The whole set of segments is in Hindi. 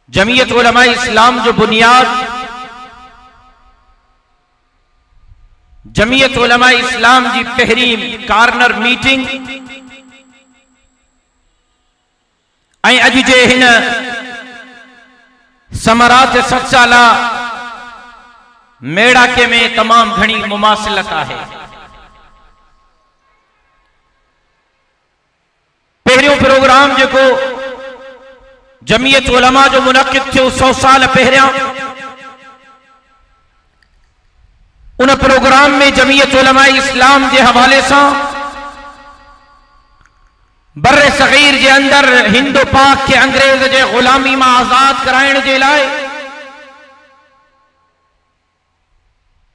जमीयत उलमा इस्लाम जो बुनियाद जमीयत उलमा इस्लाम जी पहरी कार्नर मीटिंग अज जे हिन समरात 7 साला मेड़ाके में तमाम घनी मुमासिलत है। पहरियों प्रोग्राम जो जमीयत उलमा जो मुनक़िद थियो 100 साल पहरियां, उन प्रोग्राम में जमीयत उलमा इस्लाम के हवाले से बर्रे सगीर के अंदर हिंदू पाक के अंग्रेज के गुलामी में आजाद कराइण के लाए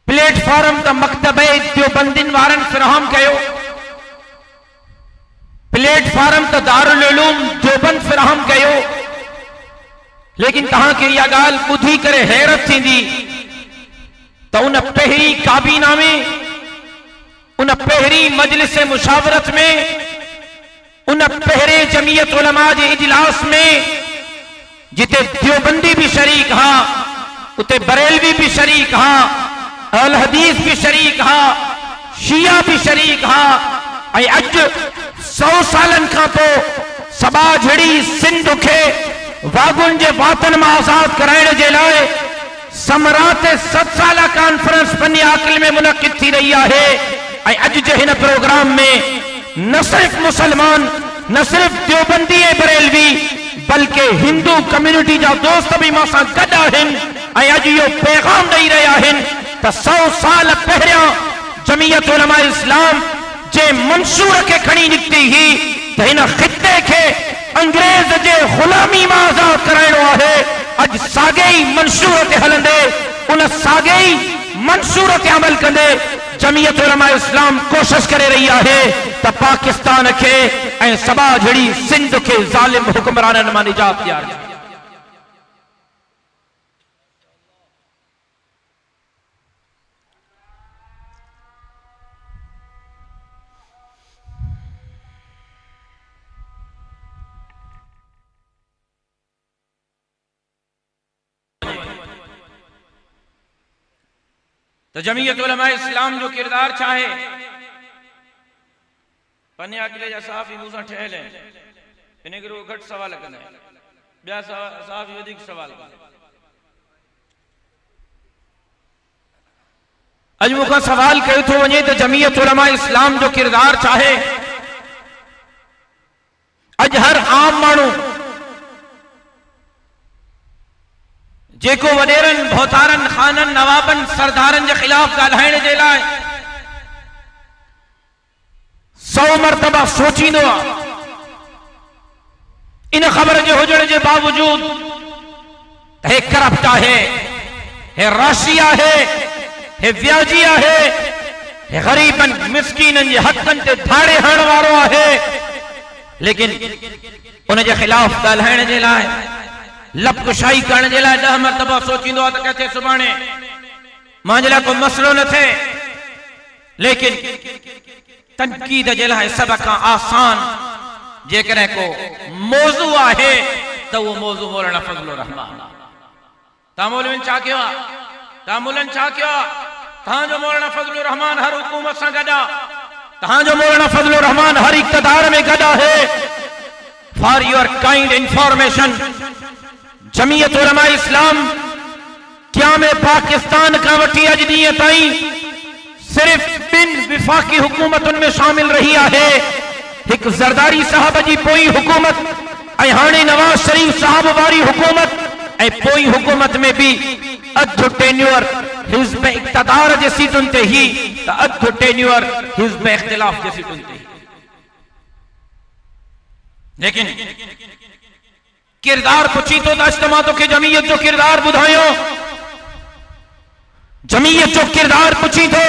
प्लेटफॉर्म त मकतबे देवबंदिन वारन फराहम कयो, प्लेटफॉर्म त दारुल उलूम देवबंद फराहम कयो। लेकिन तहां के यह गाल बुधी करे हैरत थी तो उन पहरी काबीना में, उन पहरी मजलिस मुशावरत में, उन पहरे जमीयत उलमा के इजलास में जिते देवबंदी भी शरीक हा, उते बरेलवी भी शरीक हा, अहल हदीस भी शरीक हा, शिया भी शरीक हा। अज 100 सालन का तो सबा झड़ी सिंध के वागुन के वातन में आजाद कराइण के लाए समरात 7 साला कॉन्फ्रेंस बनी आकिल में मुनक़िद थी रही है। अज जे हिन प्रोग्राम में न सिर्फ मुसलमान, न सिर्फ देवबंदी बरेलवी, बल्कि हिंदू कम्युनिटी जा दोस्त भी मां सां गॾु आहिनि। अज यो पैगाम दई रहा है तो 100 साल पहरियां जमीयत उलमा इस्लाम जे मंसूर के खणी निकती ही तो इन खिते के अंग्रेज जे गुलामी में आजाद कराइणो है। अज सागे ही मंसूर ते हलंदे, उन सागे ही मंसूर ते अमल कंदे जमीयत उलमा इस्लाम कोशिश करे रही है तो पाकिस्तान के ऐं सबा झड़ी सिंध के जालिम हुक्मरानन मां निजात ॾियारे। तो जमीयत उलमा इस्लाम जो किरदार चाहे पन्ने अगले जा साफ़ी मूसा ठहल है, इन करो घट सवाल कंदा है, बिया साफ़ी अधिक सवाल अज मुखा सवाल कयो थो वने तो जमीयत उलमा इस्लाम जो किरदार चाहे अज हर आम मानू जेको वडेरन भौतारन खानन नवाबन सरदारन के खिलाफ गाल्हाइण के लाए 100 मरतबा सोचींदो आ। इन खबर के हुजण के बावजूद हे करप्ट है राशिया है व्याजिया है गरीबन मिस्कीनन के हकन ते धाड़े हण वारो है, लेकिन उन के खिलाफ गाल्हाइण के लाए लपकुशाई करने के लिए 10 मरतबा सोचींदो तो कहते सुभाणे मांजे लाइ कोई मसलो न थे। लेकिन तनकीद के लिए सब का आसान जेकरे को मौजू है तो वो मौजू मौलाना फजलुर रहमान। तामुलन छा कयो आ, तामुलन छा कयो आ, तहां जो मौलाना फजलुर रहमान हर हुकूमत से गदा, तहां जो मौलाना फजलुर रहमान हर इक़्तिदार में गदा है। For your kind information, Jamiat Ulama इस्लाम क्या में पाकिस्तान का वठी अज दी ताई सिर्फ 2 विफाकी हुकूमतुन में शामिल रही है। एक जरदारी साहब जी पोई हुकूमत, हाणे नवाज शरीफ साहब वारी हुकूमत, पोई हुकूमत में भी अधु टेन्योर हिज़्ब इक़्तिदार जे सीटुन ते ही तो अधु टेन्योर हिज़्ब इख्तिलाफ जे सीटुन ते। लेकिन किरदार पुछी तो अजतमा तो के जमीयत जो किरदार बुधायो, जमीयत जो किरदार पुछी तो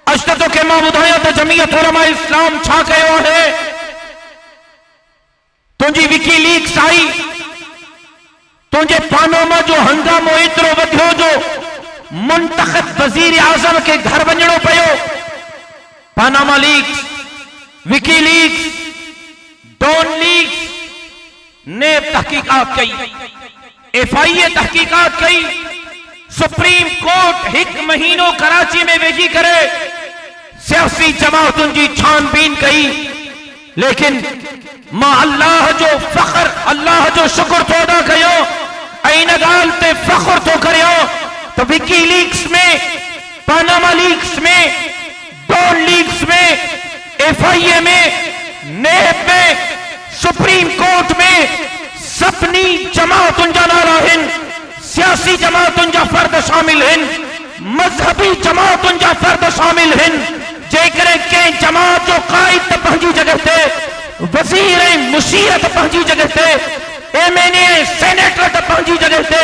अजतो के मां बुधायो तो जमीयत उलमा इस्लाम छा कयो है। तुझी विकीलीक्स आई, तुझे पानामा जो हंगामो एतरो वधियो जो मुंतखब वजीर आजम के घर वञणो पयो। Panama leaks, WikiLeaks, don leaks ने तहकीकात कई, FIA तहकीकात कई, सुप्रीम कोर्ट 1 महीनो कराची में वेही करे सियासी जमातुन जी छानबीन कई, लेकिन मां अल्लाह जो फख्र, अल्लाह जो शुक्र तो अदा कयो, इन गाल ते फख्र तो करियो तो विकी लीक्स में, पानामा लीक्स में, डॉन लीक्स में, FIA में, नेब में, सुप्रीम कोर्ट में सपनी जमातुन जा नाला हिन, सियासी जमातुन जा फर्द शामिल हिन, मजहबी जमातुन जा फर्द शामिल हिन। जेकर के जमात जो कायद त पंहिंजी जगह ते, वजीर मुशीरत पंहिंजी जगह ते, MNA सेनेटर त पंहिंजी जगह ते,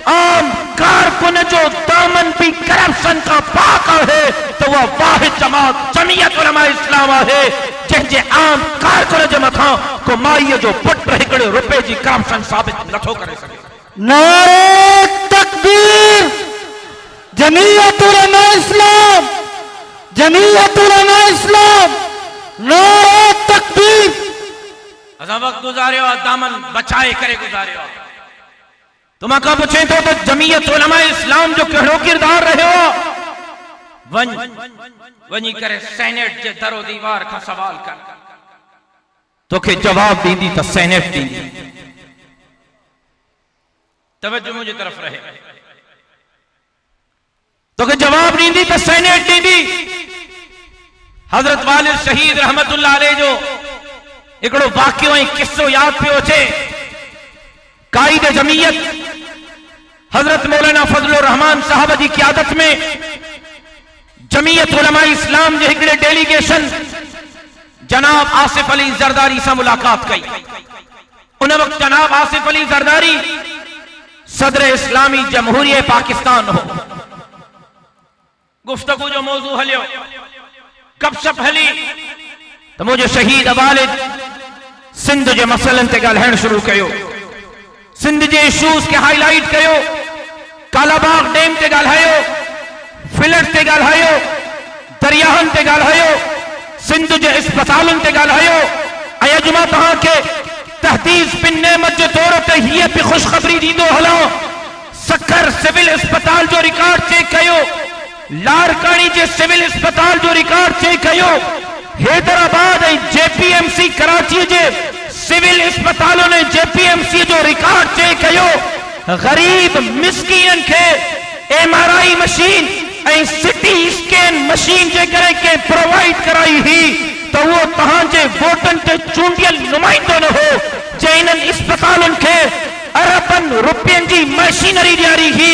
आम कारकुन जो दामन भी करप्शन का पाक है, तो वह वाहिद जमात जमीयत उलमा इस्लाम है, जंहिंजे आम कारकुन जे मथां को माईअ जो पुट हिकिड़े रुपए जी करप्शन साबित नथो करे सघे। नारे तकबीर, जमीयत उलमा इस्लाम, जमीयत उलमा इस्लाम, नारे तकबीर। असां वक्त गुजारियो, दामन बचाए करे गुजारियो। तुम का पूछे तो जमीयत उलमा इस्लाम जो कहिड़ो किरदार रहियो, वञी करे सेनेट जे दरो दीवार खां सवाल कर, तोखे जवाब दींदी त सेनेट दींदी। तवज्जो मुझे तरफ रहे, तोखे जवाब दींदी त सेनेट दींदी। हजरत वालिद शहीद रहमतुल्लाह अलैह जो हिकिड़ो वाक़ियो ऐं किस्सो याद पियो अचे। काइद जमीयत हजरत मौलाना फजलुर रहमान साहब जी क़यादत में जमीयत उलमा इस्लाम जे हिकिड़े डेलीगेशन जनाब आसिफ अली जरदारी से मुलाकात कई। उन वक्त जनाब आसिफ अली जरदारी सदर इस्लामी जमहूरिया पाकिस्तान हो। गुफ्तगू जो मौजू हलियो, गपशप हली, तो मुझे शहीद वालिद सिंध जे मसलन ते ॻाल्हाइण शुरू कयो, सिंध जे इशूज़ के हाईलाइट कयो, कालाबाग डैम ते ॻाल्हायो, फ्लड ते ॻाल्हायो, दरियाहन ते ॻाल्हायो, सिंध जे अस्पतालुनि ते ॻाल्हायो। ऐं अॼु मां तव्हांखे तहदीस बिन नेमत जे तौर ते हीअ बि ख़ुशख़बरी ॾींदो हलां, सखर सिविल अस्पताल जो रिकॉर्ड चेक कयो, लारकानी जे सिविल अस्पताल जो रिकॉर्ड चेक कयो, हैदराबाद ऐं JPMC कराची जे सिविल अस्पतालों ने JPMC जो रिकॉर्ड चेक कयो। गरीब मिस्कीन के MRI मशीन ऐं सिटी स्कैन मशीन जे करे के प्रोवाइड कराई ही, तो वो तहांजे वोटन ते चूंडियल नुमाइंदो न हो जे इन्हनि अस्पतालुनि खे अरबन रुपयनि जी मशीनरी ॾियारी ही,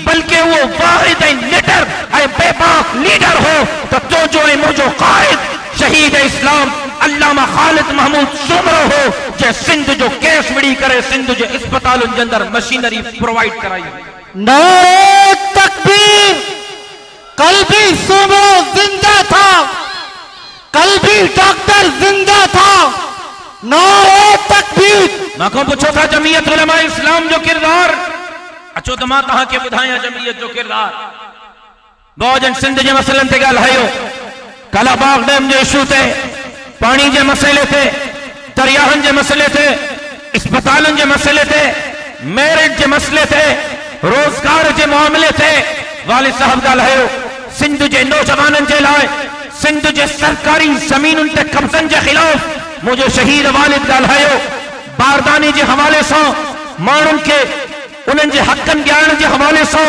बल्कि वो वाहिद ऐं निडर ऐं बेबाक लीडर हो। तो तो जो ऐं मुंहिंजो क़ाइद शहीद इस्लाम अल्लामा खालिद महमूद सुमरो हो, जे सिंध जो केस विड़ी करे सिंध जे अस्पतालुनि जे अंदर मशीनरी प्रोवाइड कराई। नारे तकबीर, कल भी सुमरो जिंदा था, कल भी डॉक्टर जिंदा था। नारे तकबीर। मां को पूछो था जमीयत उलमा इस्लाम जो किरदार, अचो तो मां तव्हांखे ॿुधायां जमीयत जो किरदार। बहुजन सिंध जे मसइलनि ते ॻाल्हायो, कालाबाग डैम जे इशू ते, पानी जे मसइले ते, दरियाहनि जे मसइले ते, अस्पतालुनि जे मसइले ते, मेरिट जे मसइले ते, रोजगार जे मामले ते वालिद साहब ॻाल्हायो। सिंध जे नौजवाननि जे लाइ सिंध जे सरकारी ज़मीनुनि ते कब्ज़नि जे ख़िलाफ़ मुंहिंजो शहीद वालिद ॻाल्हायो। बारदानी जे हवाले सां माण्हुनि खे उन्हनि जे हक़नि ॾियारण जे हवाले सां,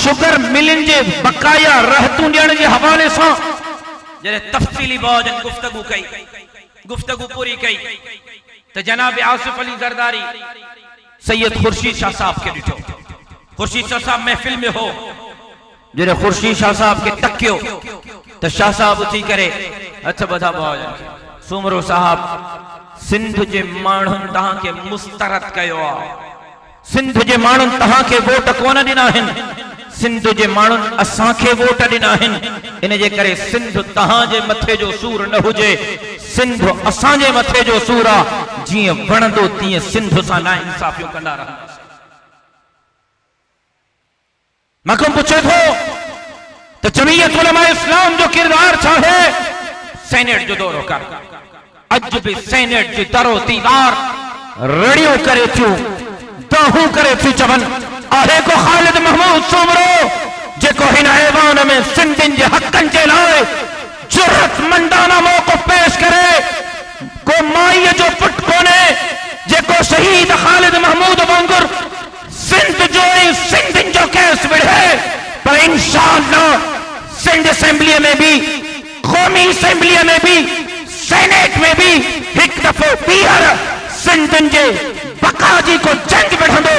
शुगर मिलनि जे बकाया रहतूं ॾियण जे हवाले सां जॾहिं तफ़सीली बहुजन गुफ्तगू कई, गुफ्तगू पूरी कई, तो जनाब आसिफ अली जरदारी सैयद खुर्शीद शाह साहब के ॾिठो। खुर्शीद शाह साहब महफिल में हो, जॾहिं खुर्शीद शाह साहब के तकियो तो शाह साहब उथी करे हथ ॿधा बहुजन, सुमरो साहब सिंध जे माण्हुनि तव्हांखे मुस्तरद कयो आहे, सिंध जे माण्हुनि तव्हांखे वोट कोन ॾिना आहिनि, सिंध जे माण्हुनि असांखे वोट ॾिना आहिनि, इन जे करे सिंध तव्हांजे मथे जो सूर न हुजे, सिंध असांजे मथे जो सूर आहे। जीअं वणंदो तीअं सिंध सां ना इंसाफ़ियूं कंदा रहंदासीं। मक़म पूछे थो तो जमीयत उलमा इस्लाम जो किरदार छा है। सेनेट जो दौरो कर, अज भी सेनेट जी दरो दीवार रड़ियो करे थियूं, बाहू करे थी चवन आहे को ख़ालिद महमूद सुमरो जेको हिन ऐवान में सिंधियुनि जे हक़नि जे लाइ जुरतमंदाना मौक़िफ़ पेश करे। को माईअ जो पुट कोन्हे जेको शहीद ख़ालिद महमूद वांगुर सिंध जो ऐं सिंधियुनि जो केस विढ़े, पर इंशाअल्लाह सिंध असेंबलीअ में भी, क़ौमी असेंबलीअ में भी, सेनेट में भी हिकु दफ़ो ॿीहर सिंधियुनि जे बका जी को जंग विढ़ंदो,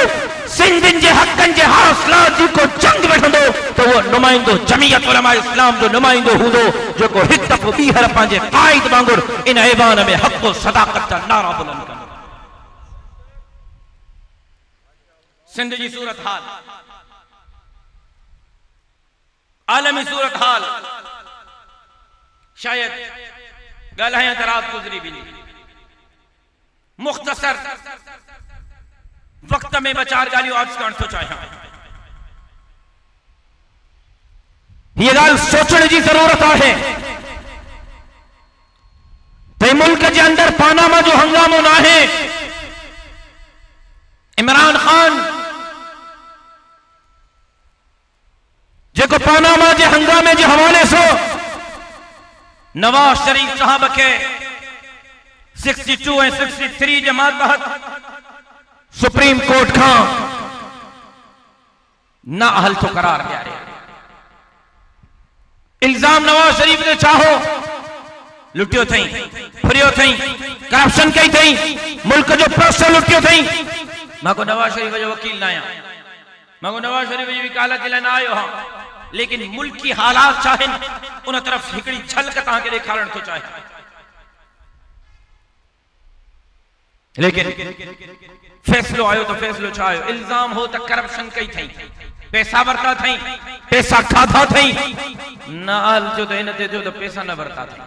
सिंधियुनि जे हक़नि जे हासिलात जी को जंग विढ़ंदो, तो वो नुमाइंदो जमीयत उलमा इस्लाम जो नुमाइंदो हूंदो जेको हिकु दफ़ो ॿीहर पंहिंजे क़ाइद वांगुर इन ऐवान में हक़ व सदाक़त जा नारा बुलंद कंदो। सिंध जी सूरत हाल, आलमी सूरत हाल शायद ॻाल्हायां त रात गुज़री वेंदी। मुख़्तसर वक्त में ॿ चार ॻाल्हियूं अर्ज़ करण थो चाहियां। हीअ ॻाल्हि सोचण जी ज़रूरत आहे त मुल्क जे अंदरि पानामा जो हंगामो न आहे। इमरान खान जेको पानामा जे हंगामे जे हवाले सां नवाज शरीफ साहब के 62 ऐं 63 जे मातहत सुप्रीम कोर्ट खां ना अहल तो करार ॾियारे। इल्जाम नवाज शरीफ ने चाहो लुटियो थई, फरियो थई, करप्शन कई थई, मुल्क जो पैसो लुटियो थई। मां को नवाज शरीफ जो वकील न आहियां, मां को नवाज शरीफ जी वकालत जे लाइ न आयो हां, लेकिन मुल्की हालात चाहन उन तरफ हिकड़ी झलक तव्हांखे ॾेखारण थो चाहे। लेकिन फैसलो आयो तो फैसलो छा आयो? इल्जाम हो त करप्शन कई थई, पैसा वरता थई, पैसा खाधा थई, नाल जो त इन ते जो त पैसा न वरता थई।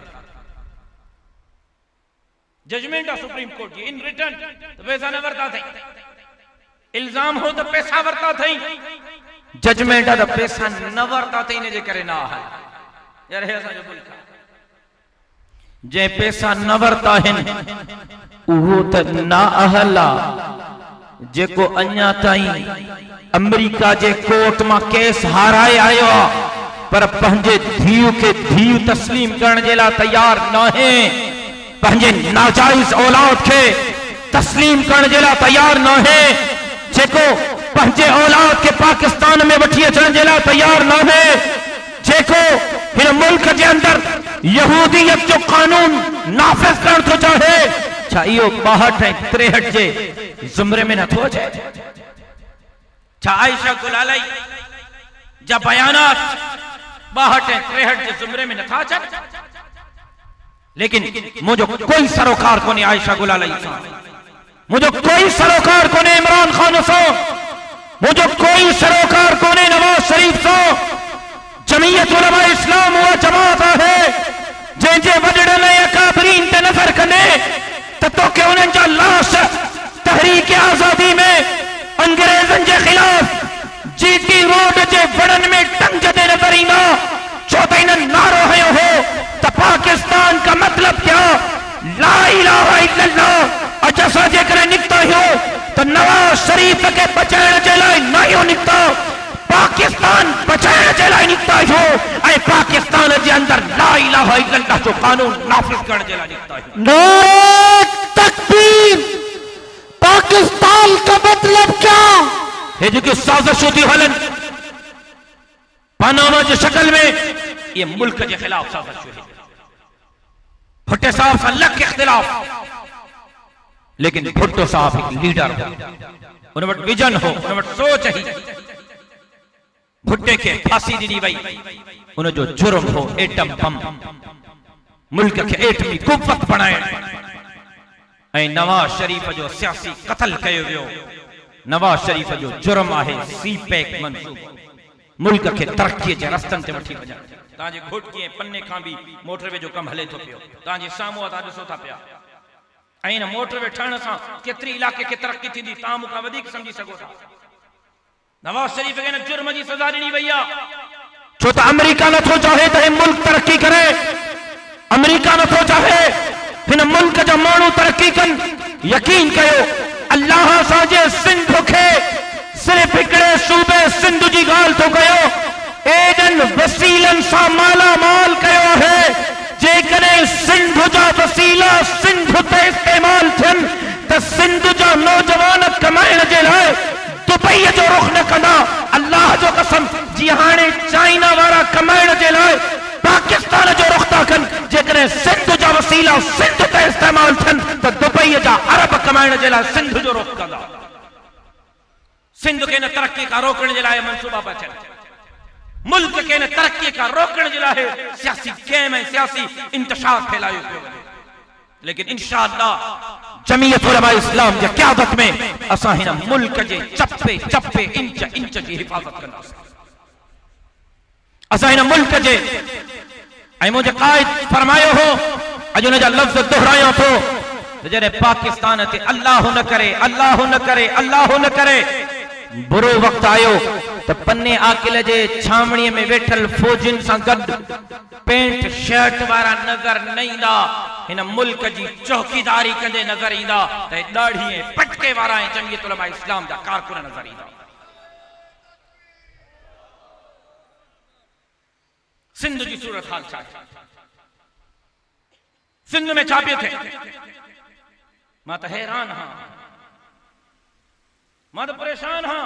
Judgment of Supreme Court ji in return तो पैसा न वरता थई। इल्जाम हो तो पैसा वरता थई, जजमेंट आ तो पैसा न वरता थई, इन जे करे ना है यार हे असांजो मुल्क जे पैसा न वरता हिन उहो त ना अहला जेको अञा ताईं अमेरिका जे कोर्ट मां केस हाराए आयो पर पंहिंजे धीउ के धीउ तस्लीम करण जे लाइ तैयार न है, पंहिंजे नाजायज औलाद के तस्लीम करण जे लाइ तैयार न है, जेको पंहिंजे औलाद के पाकिस्तान में वठी अचण जे लाइ तैयार न है, जेको हिन मुल्क जे अंदर यहूदियत जो कानून नाफिज करण थो चाहे, छा इहो 62 ऐं 63 जे ज़ुमरे में नथो अचे? छा आयशा गुलालाई जा बयानात 62 ऐं 63 जे ज़ुमरे में नथा अचनि? लेकिन मुझो कोई सरोकार कोन्हे आयशा गुलालाई सां, मुझो कोई सरोकार कोन्हे इमरान खान सां, मुझो कोई सरोकार कोन्हे नवाज शरीफ सां। जमीयत उलमा इस्लाम उहा जमात आहे जंहिंजे वॾड़नि ऐं अकाबरीन ते नज़र कंदे त तोखे उन्हनि जा लाश तहरीक आज़ादी में अंग्रेज़नि जे ख़िलाफ़ जीटी रोड जे वड़नि में टंगदे नज़र ईंदा, छो त इन्हनि नारो हयो हो त पाकिस्तान का मतलब क्या, ला इलाहा इल्लल्लाह। अॼु असां जेकॾहिं निकिता आहियूं त नवाज शरीफ खे बचाइण जे लाइ न आहियूं निकिता, पाकिस्तान बचाइण जे लाइ निकिता आहियूं ऐं पाकिस्तान जे अंदर ला इलाहा इल्लल्लाह जो कानून नाफ़िज करण जे लाइ निकिता आहियूं। नारे तकबीर! पाकिस्तान का मतलब क्या? हे जेके साज़िशूं थी हलन पनामा जी शक्ल में, ये मुल्क के खिलाफ साज़िशूं है। भुट्टो साहब सां लख इख्तिलाफ, लेकिन भुट्टो साहब एक लीडर हो, उन वटि विजन हो, उन वटि सोच ही। भुट्टे के फांसी दी वई, उन जो जुर्म हो एटम बम, मुल्क के एटमी कुव्वत बनाइण। ऐं नवाज शरीफ जो सियासी कत्ल कयो वियो, नवाज शरीफ जो जुर्म आहे सी पैक मंसूबो, मुल्क के तरक्की के रस्तन ते वठी वञण। तांजे घोटकीअ पन्ने खां भी मोटरवे जो कम हले तो पियो, तांजे साम्हूं ता ॾिसो था पिया। ऐं मोटरवे ठहण सां केतिरी इलाके के तरक्की थींदी, तां मूंखां वधीक समझी सघो था। नवाज शरीफ खे जुर्म जी सज़ा ॾिनी वई आहे, छो त अमेरिका नथो चाहे त मुल्क तरक्की करे, अमेरिका नथो चाहे हिन मुल्क जा माण्हू तरक्की कनि। यकीन कयो अल्लाह सां जे सिंध खे इस्तेमाल तो कयो एजन वसीलन सा माला माल कयो है जेकॾहिं सिंध जा वसीला सिंध ते इस्तेमाल थियन त सिंध जा नौजवान कमाइण जे लाइ दुबई जो रुख न कंदा। अल्लाह जो कसम जी हाणे चाइना वारा कमाइण जे लाइ पाकिस्तान जो रुख था कन जेकॾहिं सिंध जा वसीला सिंध ते इस्तेमाल थियन त दुबई जा अरब कमाइण जे लाइ सिंध जो रुख कंदा। सिंध खे न तरक्की का रोकण जे लाइ मंसूबा पिया थियनि, मुल्क के न तरक्की का रोकण जे लाइ सियासी गेम ऐं सियासी इंतशार फैलायो पियो वञे। लेकिन इंशाअल्लाह जमीयत उलमा इस्लाम जी क़यादत में असां हिन मुल्क जे चप्पे चप्पे इंच इंच जी हिफ़ाज़त कंदासीं। असां हिन मुल्क जे ऐं मुंहिंजे क़ाइद फरमायो हो, अॼु हुन जा लफ़्ज़ दोहरायां थो त जॾहिं पाकिस्तान ते अल्लाह न करे अल्लाह न करे अल्लाह न करे बुरो वक्त आयो त पन्ने आकिल जे छावणीअ में वेठल फौजिन सां गॾु पेंट शर्ट वारा नज़र न ईंदा, हिन मुल्क जी चौकीदारी कंदे नज़र ईंदा त ॾाढ़ी पटके वारा ऐं जमीयत उलमा इस्लाम जा कारकुन नज़र ईंदा। सिंध जी सूरत हाल छा आहे? सिंध में छा पियो थिए? मां त हैरान हां, मां त परेशान हां।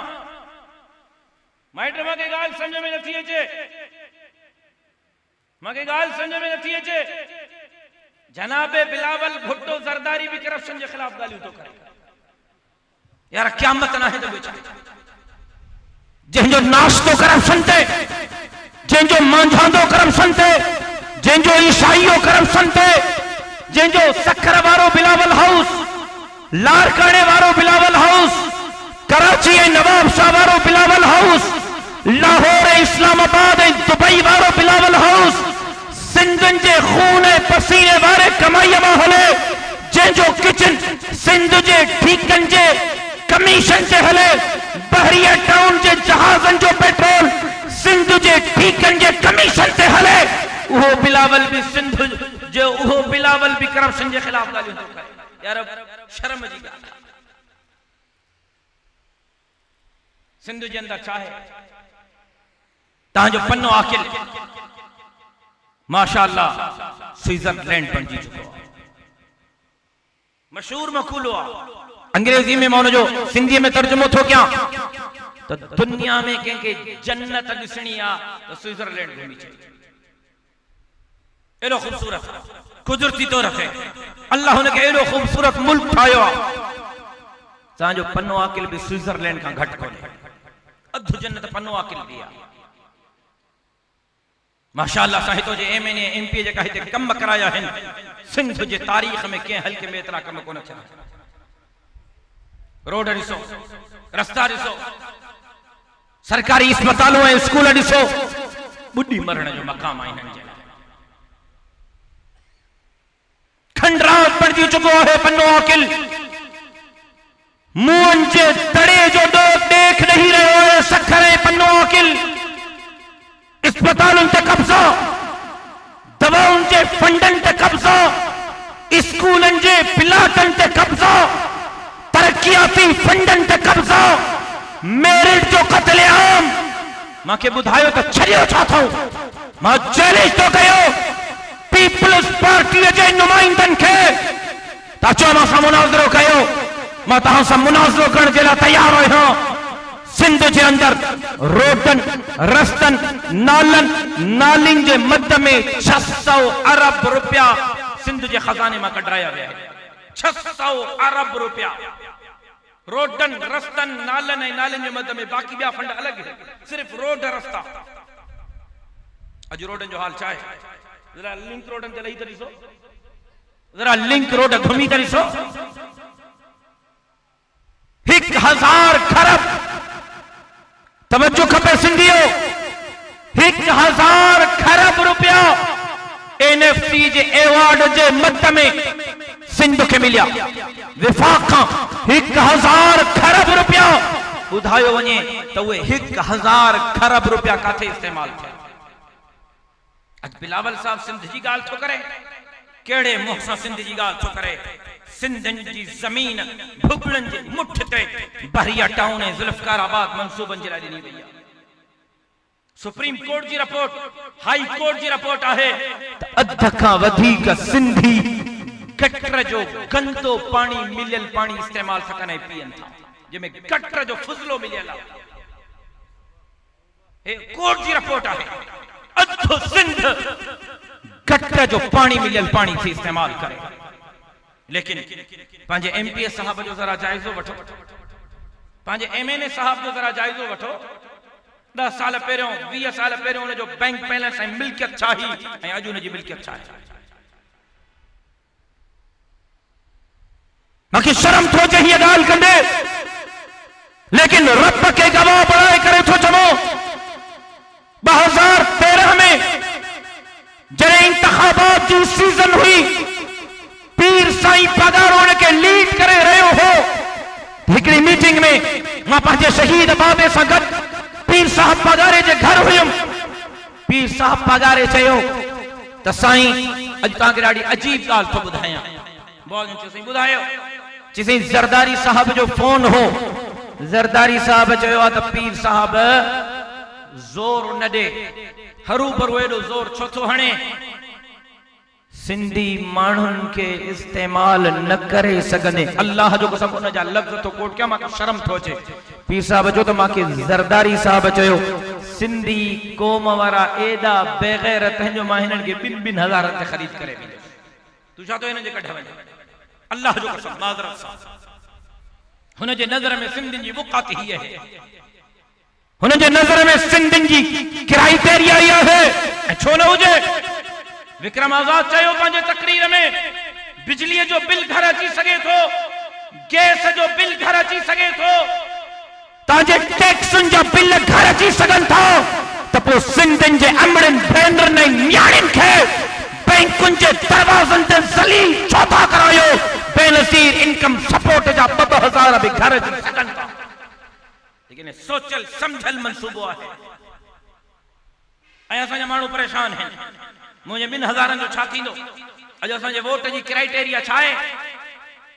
माइट मूंखे ॻाल्हि सम्झ में नथी अचे, मूंखे ॻाल्हि सम्झ में नथी अचे। जनाबे बिलावल भुट्टो ज़रदारी भी करप्शन के खिलाफ ॻाल्हियूं थो करे। यार क़यामत न आहे त ॿियो छा? जंहिंजो नाश्तो करप्शन ते, जंहिंजो मांझांदो करप्शन ते, जंहिंजो ईसाईयो करप्शन ते, जंहिंजो सखर वारो बिलावल हाउस, लारकाणे वारो बिलावल हाउस, कराची ऐं नवाब शाह वारो बिलावल हाउस, लाहौर ऐं इस्लामाबाद ऐं दुबई वारो बिलावल हाउस, सिंधन जे खून ऐं पसीने वारे कमाईअ मां हले, जंहिंजो किचन सिंध जे ठीकनि जे कमीशन ते हले, बहरिया टाउन जे जहाज़नि जो पेट्रोल सिंध जे ठीकनि जे कमीशन ते हले, उहो बिलावल भी सिंध जो उहो बिलावल भी करप्शन के खिलाफ ॻाल्हियूं थो करे। यार शर्म जी ॻाल्हि आहे। सिंध जे अंदर छा है? तव्हांजो पन्नो आकिल माशाअल्लाह स्विट्जरलैंड बणिजी चुको आहे। मशहूर मक़ूलो आहे, अंग्रेजी में मां जो सिंधी में तर्जुमो थो कयां तो दुनिया में कंहिंखे जन्नत ॾिसणी आहे तो स्विट्जरलैंड घुमी अचे। एॾो ख़ूबसूरत कुदरती तौर ते अल्लाह हुनखे एॾो ख़ूबसूरत मुल्क ठाहियो आहे। तव्हांजो पन्नो आकिल भी स्विट्जरलैंड खां घटि कोन्हे। अधु जन्नत पन्नो आकिल दी आहे। माशाअल्लाह सां हितो जे एमएनए एमपी जेका हिते कम कराया आहिनि, सिंध जे तारीख़ में कंहिं हल्के में एतिरा कम कोन थिया। रोड ॾिसो, रस्ता ॾिसो, सरकारी अस्पतालूं ऐं स्कूल ॾिसो, ॿुॾी मरण जो मक़ाम आहे हिननि जे लाइ। खंडरात बणिजी चुको आहे पन्नो आकिल। मुंहनि जे तड़े जो देख नहीं रहे हो सखर ऐं पन्नो आकिल। अस्पतालुनि ते कब्ज़ा, दवाउनि जे फंडनि ते कब्ज़ा, स्कूलनि जे प्लाटनि ते कब्ज़ा, तरक्याती फंडनि ते कब्ज़ा, मेरिट जो क़त्लेआम। मूंखे ॿुधायो त छॾियो छा अथव? मां चैलेंज थो कयो पीपल्स पार्टी जे नुमाइंदनि खे त अचो मां सां मुनाज़रो कयो। मां तव्हां सां मुनाज़रो करण जे लाइ तयार आहियां। सिंध जे अंदर रोडन, रस्तन, नालन, नालिन जे मद में 600 अरब रुपया सिंध जे खजाने में कढाया विया। 600 अरब रुपया रोडन, रस्तन, नालन ऐं नालिन जे मद में। बाक़ी ॿिया फंड अलॻि, सिर्फ़ रोड रस्ता। अॼु रोडन जो हाल छा आहे? जरा लिंक रोडन ते लही त ॾिसो, जरा लिंक रोड घुमी त ॾिसो। 1000 खरब, तवज्जो खपे सिंधियो, 1000 खरब रुपया एनएफटी जे एवार्ड जे मद में सिंध खे मिलिया। विफाक खां 1000 खरब रुपया ॿुधायो वञे त उहे 1000 खरब रुपया काथे इस्तेमाल थिया। अॼु बिलावल साहब सिंध जी ॻाल्हि थो करे, कहिड़े मुंहं सां सिंध जी ॻाल्हि थो करे? सिंधनि जी ज़मीन भुॻड़नि जे मुठ ते बहरिया टाउन ऐं ज़ुल्फ़कार आबाद मंसूबनि जे लाइ ॾिनी वई आहे। सुप्रीम कोर्ट जी रिपोर्ट, हाई कोर्ट जी रिपोर्ट आहे अध खां वधीक सिंधी गटर जो गंदो पानी मिलियल पानी इस्तेमाल सकन पियन था, जंहिंमें गटर जो फुज़लो मिलियल आहे। हे कोर्ट जी रिपोर्ट आहे, अधु सिंध गटर जो पानी मिलियल पानी थी इस्तेमाल करे। लेकिन पंहिंजे एमपीएस साहब जो जरा जाइज़ो वठो, पंहिंजे एमएनए साहब जो जरा जाइज़ो वठो। 10 साल पहिरियों 20 साल पहिरियों उन जो बैंक बैलेंस ऐं मिल्कियत छा ही ऐं अॼु उन जी मिल्कियत छा आहे। मूंखे शर्म थो अचे हीअ ॻाल्हि कंदे, लेकिन रब खे गवाह बणाए करे थो चवो 2013 में जॾहिं इंतखाबात जी सीज़न हुई, पीर साईं पगारोड़ के लीड करे रहियो हो। हिकिड़ी मीटिंग में मां पंहिंजे शहीद बाबे सां गॾु पीर साहब पगारे जे घर हुयुमि। पीर साहब पगारे चयो त साईं अॼु तव्हांखे ॾाढी अजीब ॻाल्हि थो ॿुधायां। चयोसीं ॿुधायो। चयोसीं ज़रदारी साहब जो फोन हो, ज़रदारी साहब चयो आहे त पीर साहब ज़ोर न ॾे, हरू भरू एॾो ज़ोर छो थो हणे, सिंधी माण्हुनि खे इस्तेमाल न करे सघंदे। अल्लाह जो कसम उन जा लफ़्ज़ तो कोट कयां, मूंखे शर्म थो अचे। पीर साहब जो त मूंखे ज़रदारी साहब चयो सिंधी क़ौम वारा एॾा बेग़ैरत आहिनि जो मां हिननि खे 2-2 हज़ार ते ख़रीद करे ॾींदुसि। तूं छा थो हिननि जे कढ वञे? अल्लाह जो कसम माज़रत सां हुन जे नज़र में सिंधियुनि जी वक़ात हीअ आहे, हुन जे नज़र में सिंधियुनि जी क्राइटेरिया इहा आहे। ऐं छो न हुजे? विक्रम आज़ाद चयो पंहिंजे तकरीर में बिजलीअ जो बिल घर अची सघे थो, गैस जो बिल घर अची सघे थो, तव्हांजे टैक्सुनि जा बिल घर अची सघनि था, त पोइ सिंधियुनि जे अमड़नि भेनरुनि ऐं न्याणियुनि खे बैंकुनि जे दरवाज़नि ते ज़लील छो था करायो? बेनज़ीर इनकम सपोर्ट जा 2-2 हज़ार बि घर अची सघनि था। लेकिन सोचल समझल मंसूबो आहे ऐं असांजा माण्हू परेशान आहिनि। मुंहिंजे 2 हज़ारनि जो छा थींदो? अॼु असांजे वोट जी क्राइटेरिया छा आहे?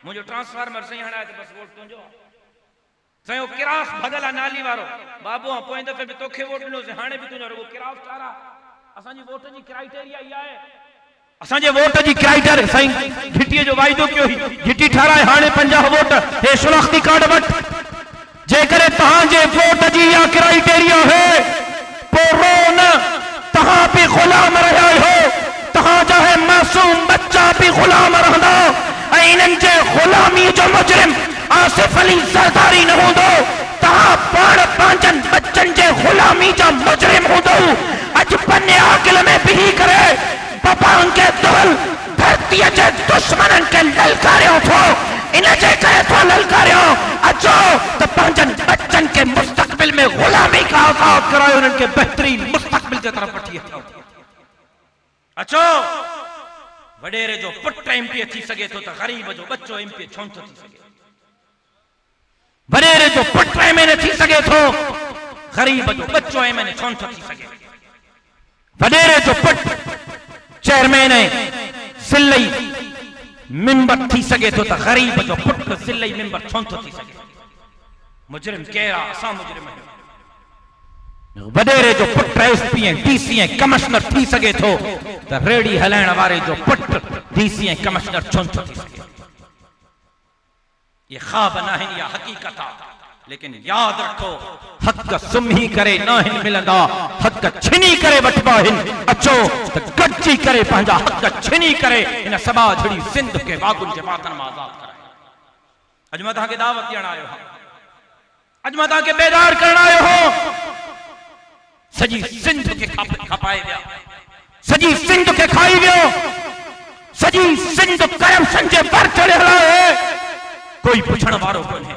मुंहिंजो ट्रांसफार्मर सही हणाए त बसि वोट तुंहिंजो। सयो किरास भगल आहे नाली वारो, बाबू पोइ दफ़े बि तोखे वोट ॾिनोसीं, हाणे बि तुंहिंजो रुगो किरास चारा। असांजी वोट जी क्राइटेरिया इहा आहे, असांजे वोट जी क्राइटेरिया साईं घिटीअ जो वाइदो कयो हुई, घिटी ठाराए हाणे 50 वोट, हे शनाख्ती कार्ड वठ। जेकरे तहांजे वोट जी या क्राइटेरिया है पोइ रो न, तहां भी गुलाम रहिया हो, तहां जा है मासूम बच्चा भी गुलाम रहंदा ऐं इन्हनि जे गुलामी जो मुजरिम आसिफ अली ज़रदारी न हूंदो, तहां पाण पंहिंजनि बच्चनि जे गुलामी जा मुजरिम हूंदो। अॼु पन्ने आकिल में बिही करे बपाउनि खे दुल धरतीअ जे दुश्मननि खे ललकारियो थो, इन जे करे थो ललकारियो। अचो त पंहिंजनि बच्चनि खे मुस्तक़बिल में गुलामी का आज़ाद करायो, उन्हनि खे बहितरीन मुस्तक़बिल जे तरफ़ वठी अचो। अचो वडेरे जो पुट एमपी थी सघे थो त ग़रीब जो बच्चो एमपी छो नथो थी सघे? वडेरे जो पुट एमएनए थी सघे थो, ग़रीब जो बच्चो एमएनए छो नथो थी सघे? वडेरे जो पुट चेयरमैन ऐं सिलई मेंबर थी सघे थो त ग़रीब जो पुट सिलई मेंबर छो नथो थी सघे? मुजरिम केरु आहे? असां मुजरिम आहियूं। वडेरे जो पुट एसपी ऐं डीसी ऐं कमिश्नर थी सघे थो त रेड़ी हलाइण वारे जो पुट डीसी ऐं कमिश्नर छो नथो थी सघे? ये ख्वाब न आहिनि, या हक़ीक़त आहे। लेकिन याद रखो, हक़ सुम्ही करे न हिन मिलंदा, हक़ छिनी करे वठबा आहिनि। अचो त गॾिजी करे पंहिंजा हक़ छिनी करे इन सबा झड़ी सिंध खे वागुनि जे वातनि मां आज़ाद कराए। अॼु मां तव्हांखे दावत ॾियण आयो आहियां, अॼु मां तव्हांखे बेदार करण आयो हो। सॼी सिंध खे खपाए विया, सॼी सिंध खे खाई वियो, सॼी सिंध करप्शन जे पर चढ़ियल आहे। कोई पुछण वारो कोन्हे,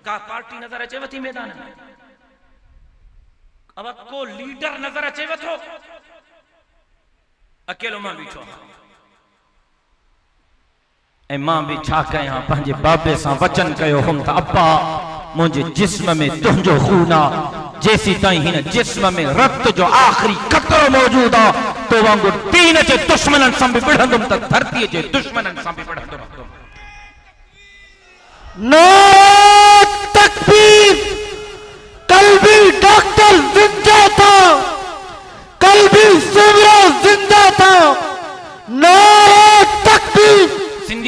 का पार्टी नजर अचेव थी मैदान में? अब को लीडर नजर अचेव थो? अकेलो मां बीठो ऐं मां बि छा कयां? पंहिंजे बाबे सां वचन कयो हुम त अब्बा मुंहिंजे जिस्म में तुंहिंजो खून आहे, जेसी ताईं हिन जिस्म में रक्त जो आख़िरी क़तरो मौजूद आहे, तो वांगुरु दीन जे दुश्मननि सां बि विढ़ंदुमि त धरतीअ जे दुश्मननि सां बि विढ़ंदुमि। नारे तकबीर! कल भी डॉक्टर जिंदा था।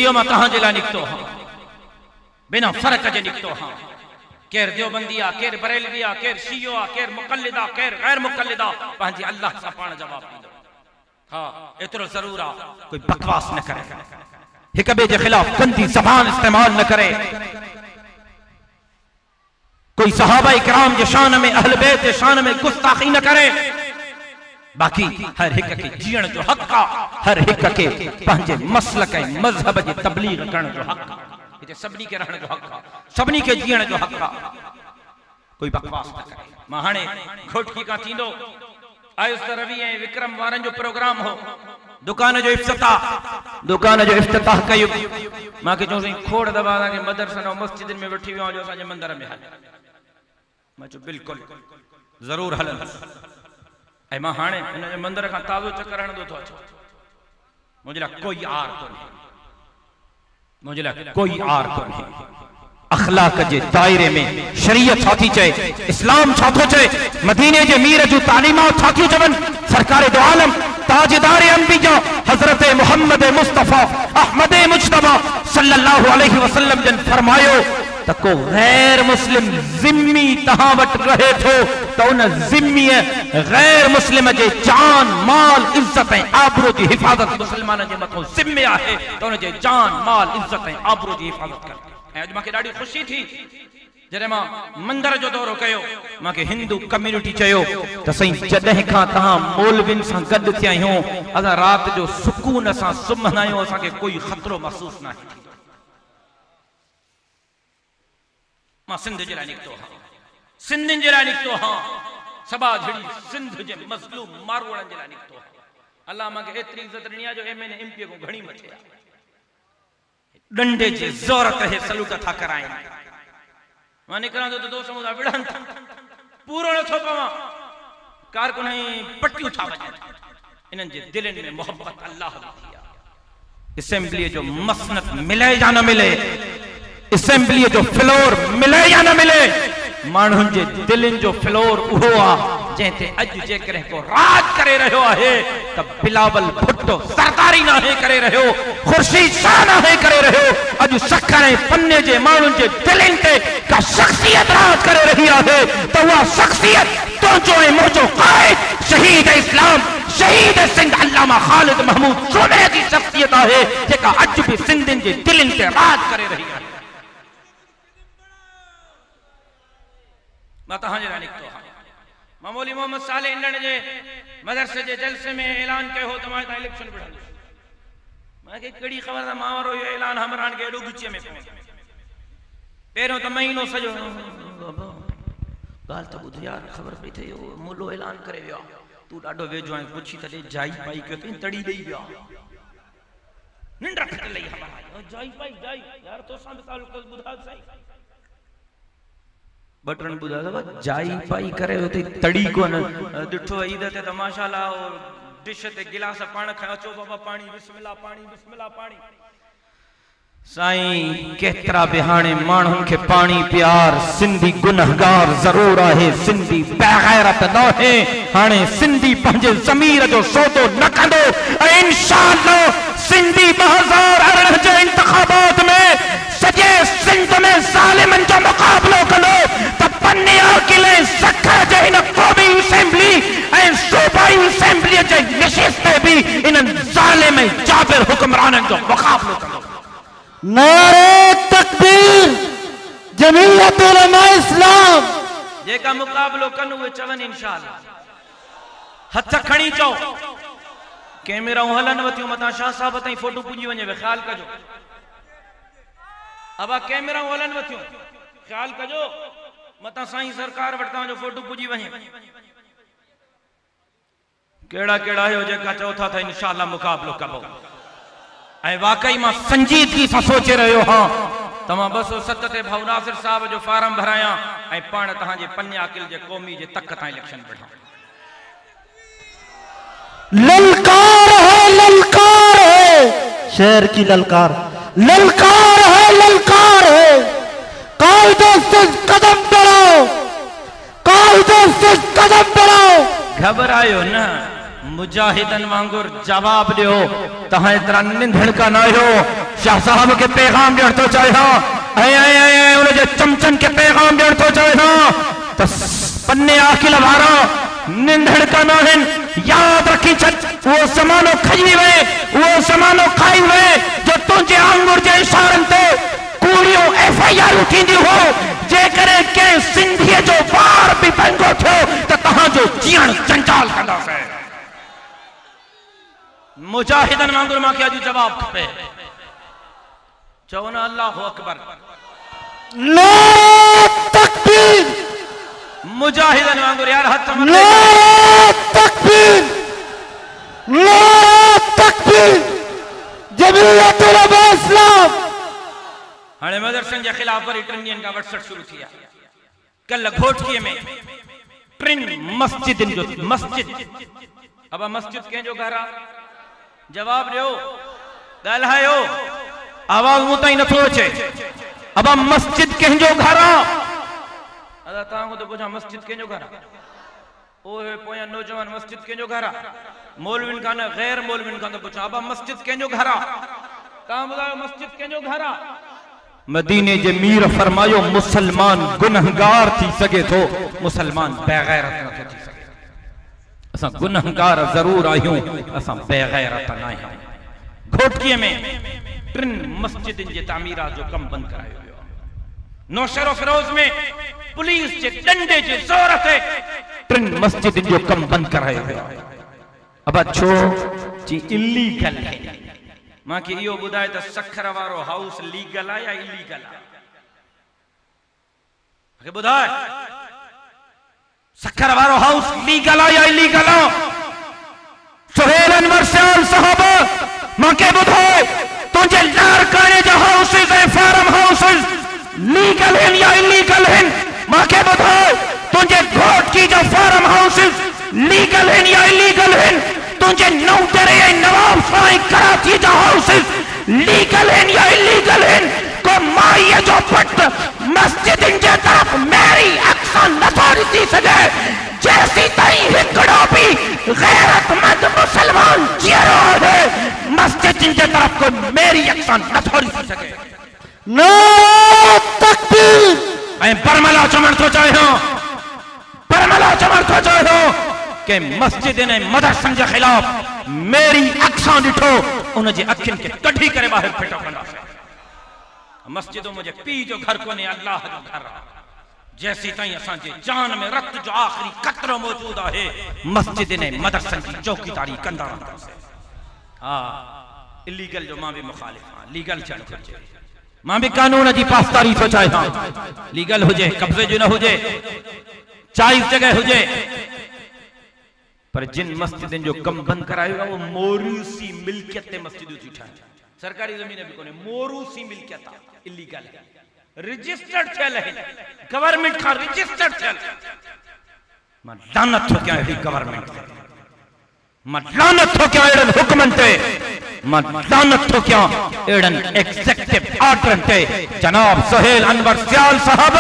इहो मां तव्हांजे लाइ निकितो हां, बिना फ़र्क़ जे निकितो हां। केर देवबंदी आहे, केर बरेलवी आहे, केर शियो आहे, केर मुक़ल्लिद आहे, केर गैर मुक़ल्लिद आहे, पंहिंजी अल्लाह सां पाण जवाब ॾींदो। हा एतिरो ज़रूर आहे, कोई बकवास न करे, हिक ॿिए जे ख़िलाफ़ गंदी ज़बान इस्तेमाल न करे, कोई सहाबा इकराम जे शान में, अहल बैत जे शान में गुस्ताखी न करे। बाक़ी हर हिक के जीअण जो हक़ आहे, हर हिक के पंहिंजे मसलक ऐं मज़हब जी तबलीग करण जो हक़ आहे। हिते सभिनी खे रहण जो हक़ आहे, सभिनी खे जीअण जो हक़ आहे, कोई बकवास न करे। मां हाणे घोटकी खां थींदो आयुस त रवि ऐं विक्रम वारनि जो प्रोग्राम हो, दुकान जो इफ्तिताह कयो। मूंखे चयो साईं खोड़ दफ़ा असांखे मदरसनि ऐं मस्जिदनि में वठी वियो जो असांजे मंदर में हल। मां चयो बिल्कुलु ज़रूरु हलंदुसि। ऐं मां हाणे हिन जे मंदर खां ताज़ो चकर हणंदो थो अचां। मुंहिंजे लाइ कोई आर कोन्हे, मुंहिंजे लाइ कोई आर कोन्हे। अखलाक जे दायरे में शरीयत छा थी चए, इस्लाम छा थो चए, मदीने जे मीर जूं तालीमात छा थियूं चवनि। सरकार दो आलम ताजदार अंबिया हजरत मोहम्मद मुस्तफ़ा अहमद मुज्तबा सल्लल्लाहु अलैहि वसल्लम जन फरमायो त को गैर मुस्लिम ज़िम्मी तहां वटि रहे थो त उन ज़िम्मीअ गैर मुस्लिम जे जान माल इज्जत ऐं आबरू जी हिफ़ाज़त मुस्लमान जे मथां ज़िम्मे आहे त उन जे जान माल इज्जत ऐं आबरू जी हिफ़ाज़त करे। ऐं अॼु मूंखे ॾाढी ख़ुशी थी जॾहिं मां मंदर जो दौरो कयो, मूंखे हिंदू कम्युनिटी चयो त साईं जॾहिं खां तव्हां मौलवियुनि सां गॾु थिया आहियूं असां राति जो सुकून सां सुम्हंदा आहियूं, असांखे कोई ख़तरो महसूस न आहे। मां सिंध जे लाइ निकितो हां, सिंधियुनि जे लाइ निकितो हां, सबा झड़ी सिंध जे मज़लूम मारवाड़नि जे लाइ निकितो हां। अल्लाह मूंखे एतिरी इज़त ॾिनी आहे जो MN MP को घणी मथे आहे। डंडे जे ज़ोर ते सलूट था कराइनि। मां निकिरां थो त दोस्त मुंहिंजा विढ़नि था, पूरो नथो पवां, कारकुन पटियूं था वॼनि। इन्हनि जे दिलनि में मोहब्बत अल्लाह जी आहे। असेंबली जो मसनत मिले या न मिले, असेंबली जो फ्लोर मिले या न मिले, माण्हुनि जे दिलनि जो फ्लोर उहो आहे जंहिं ते अॼु जेकॾहिं को राज करे रहियो आहे त बिलावल भुट्टो सरदारी नाहे करे रहियो, खुर्शीद शाह नाहे करे रहियो। अॼु सखर ऐं पन्ने जे माण्हुनि जे दिलनि ते का शख़्सियत राज करे रही आहे त उहा शख़्सियत तुंहिंजो ऐं मुंहिंजो क़ाइद शहीद इस्लाम शहीद सिंध अल्लामा ख़ालिद महमूद सोने जी शख़्सियत आहे जेका अॼु बि सिंधियुनि जे दिलनि ते राज करे रही आहे। मां तव्हांजे लाइ निकितो आहियां। मां मौलवी मोहम्मद साले इंदड़ जे मदरसे जे जलसे में ऐलान कयो हो त मां हितां इलेक्शन विढ़ंदुसि। मूंखे कहिड़ी ख़बर त मां वारो इहो ऐलान हमरान खे एॾो गुचीअ में पहुतो। पहिरियों त महीनो सॼो ॻाल्हि त ॿुध यार, ख़बर पई थिए मुलो ऐलान करे वियो आहे, तूं ॾाढो वेझो आहीं, पुछी त ॾे जाई पाई कयो अथई, तड़ी ॾेई वियो आहे। निंड फिट लही जाई पाई जाई यार, तोसां बि तालुक ॿुधा साईं बटन बुधा दबा जाई पाई करे होती तड़ी को न दिठो ईद ते त माशाअल्लाह और डिश ते गिलास पाण खाओ, अचो बाबा पानी बिस्मिल्लाह पानी। साईं केतरा बिहाने माण्हुनि खे पानी प्यार, सिंधी गुनहगार ज़रूर आहे, सिंधी बेगैरत न आहे। हाणे सिंधी पंहिंजे ज़मीर जो सौदो न कंदो ऐं इंशाअल्लाह सिंधी 2018 जे इंतखाबात में सॼे सिंध में ज़ालिमनि जो मुक़ाबलो कंदो त पन्निया किले सखर जे हिन क़ौमी असेंबली ऐं सूबाई असेंबली जे नशिस्त ते बि इन्हनि ज़ालिम जाबिर हुक्मराननि जो मुक़ाबलो कंदो। नारे तकबीर, जमीयत उलमा इस्लाम जेका मुक़ाबलो कनि उहे चवनि इंशाअल्लाह। हथ खणी चओ, कैमराऊं हलन वतियूं मथां शाह साहब ताईं फोटो पुॼी वञे, ख़्याल कजो। अब कैमराऊं हलन वतियूं, ख़्याल कजो मथां साईं सरकार वटि तव्हांजो फोटो पुॼी वञे। कहिड़ा कहिड़ा आहियो जेका चओ था त इंशाअल्लाह मुक़ाबलो कबो। ऐं वाकई मां संजीदगी सां सोचे रहियो हां तव्हां 207 ते भाऊ नासिर साहब जो फार्म भरायां ऐं पाण तव्हांजे पन्याकिल जे क़ौमी जे तक ताईं इलेक्शन विढ़ां। ललकार है शहर की ललकार, ललकार है। कायदे से कदम बढ़ाओ, कायदे से कदम बढ़ाओ। घबरायो न, मुजाहिदन वांगुर जवाब दियो तहां इतना निंधण का ना हो शाह साहब के पैगाम ॾियण थो चाहियां ऐं उन जे चमचन के पैगाम ॾियण थो चाहियां त पन्ने आखिल वारा निंधण का ना आहिनि यादि रखी छॾ वो ज़मानो खजी वे वो ज़मानो खाई वे जो तुंहिंजे आंगुर जे इशारनि ते कूड़ियूं FIR थींदी हो जेकॾहिं कंहिं सिंधीअ जो वार बि पंहिंजो थियो त तव्हांजो जीअण जंजाल कंदासीं मुजाहिदन वांगुर मांखे अॼु जवाब खपे चओ न अल्लाहु अकबर नारे तकबीर मुजाहिदन वांगुर यार हथ मथे नारे तकबीर नारे तकबीर जमीयत उलमा इस्लाम हाणे मदरसनि जे ख़िलाफ़ वरी 3 ॾींहनि खां वटसठ शुरू थी आहे कल्ह घोटकीअ में 3 मस्जिदनि जो मस्जिद अब मस्जिद कंहिंजो घर आहे जवाब ॾियो ॻाल्हायो आवाज़ मूं ताईं नथो अचे अब मस्जिद कंहिंजो घर आहे अदा तव्हां तो पुछां मस्जिद कंहिंजो घर आहे ओए पोयां नौजवान मस्जिद कंहिंजो घर आहे मौलविन खां न गैर मौलविन खां तो पुछां अब मस्जिद कंहिंजो घर आहे तव्हां ॿुधायो मस्जिद कंहिंजो घर आहे मदीने जे मीर फरमायो मुसलमान गुनहगार थी सके थो मुसलमान बेगैरत नथो थी सके असां गुनहगार जरूर आहियूं असां बेगैरत न आहियूं घोटकीअ में 3 मस्जिदनि जे तामीरात जो कम बंद करायो वियो नौशरो फिरोज में पुलिस जे डंडे जे ज़ोर ते 3 मस्जिदनि जो कम बंद करायो वियो अब छो जी इलीगल है मां के इहो ॿुधाए त सखर वारो हाउस लीगल आहे या इलीगल आहे मूंखे ॿुधाए सखर वारो हाउस लीगल आहे या इलीगल आहे सुहेल अनवर शाह साहब मां के ॿुधाए तुंहिंजे लारकाने जा हाउसिस ऐं फार्म हाउसिस लीगल आहिनि या इलीगल आहिनि मां के ॿुधाए तुंहिंजे घोटकी जा फार्म हाउसिस लीगल आहिनि या इलीगल आहिनि तुझे नौकरे नवाब शाही कराची जा हाउसेस लीगल हैं या इलीगल हैं को माई जो पट मस्जिद जे तरफ मेरी अक्सन नथोड़ी थी सके जैसी ताई हिकड़ो भी गैरतमंद मुसलमान जीरो है मस्जिद जे तरफ को मेरी अक्सन नथोड़ी थी सके नारे तकबीर ऐं परमला चमन थो चाहियां परमला चमन थो चाहियां के मस्जिद ने मदरसन के खिलाफ मेरी अक्सां ॾिठो उन जे अखिन के कढी करे बाहर फिटो कंदासीं मस्जिदों मुझे पी जो घर कोने अल्लाह जो घर जैसी ताईं असां जे जान में रत जो आखिरी कतरो मौजूद है मस्जिद ने मदरसन की चौकीदारी कंदा रहंदासीं हां इलीगल जो मां भी मुखालिफ हां लीगल चल घुर्जे मां भी कानून जी पासदारी थो चाहियां लीगल हुजे कब्जे जो न हुजे जायज जगह हुजे पर जिन मस्जिदन जो कम बंद करायो वो मोरूसी मिल्कियत ते मस्जिद थी ठाहे सरकारी जमीन भी कोने मोरूसी मिल्कियत इलीगल रजिस्टर्ड थियल है गवर्नमेंट का रजिस्टर्ड थियल मां लानत थो क्या है गवर्नमेंट मां लानत थो क्या एडन हुकमन ते मां लानत थो क्या एडन एग्जीक्यूटिव ऑर्डर ते जनाब सुहेल अनवर सियाल साहब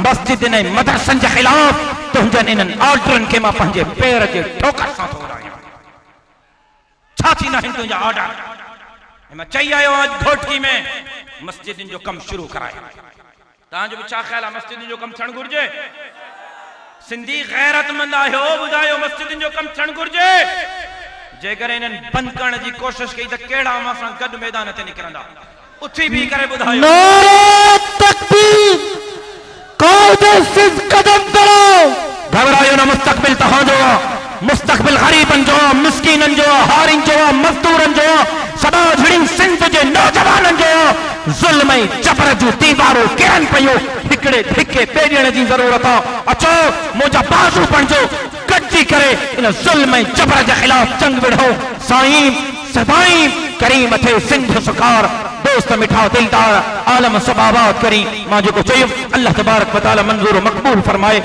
मस्जिद ने मदरसन के खिलाफ तुंजन इन ऑर्डरन के मां पंहिंजे पैर जे ठोकर सां थो रहियां छा थी न तुंहिंजा ऑर्डर मां चई आयो आज घोटकी में मस्जिदन जो कम शुरू कराए तव्हांजो बि छा ख्याल आहे मस्जिदन जो कम थियणु घुर्जे सिंधी गैरतमंद आहियो ॿुधायो मस्जिदन जो कम थियणु घुर्जे जेकर इन्हनि बंद करण जी कोशिश कई त कहिड़ा मां सां गॾु मैदान ते निकिरंदा उथी भी करे ॿुधायो नारे तकबीर कायदे से कदम बढ़ाओ घबरायो न मुस्तकबिल तव्हांजो मुस्तकबिल गरीबन जो मिस्कीनन जो हारिन जो मजदूरन जो समाजड़ी सिंध जे नौजवानन जो जुल्म जबर जो दीवारो किरन पयो हिकड़े धिके पेड़ण जी जरूरत आहे अचो मुंहिंजा बाज़ू बणजो गॾिजी करे इन जुल्म जबर जे खिलाफ जंग विढ़ो साईं सदाईं करीम थे सिंध सुकार दोस्त मिठा दिलदार आलम सबाबात करी मां जो चयो अल्लाह तबारक व तआला मंजूर मकबूल फरमाए।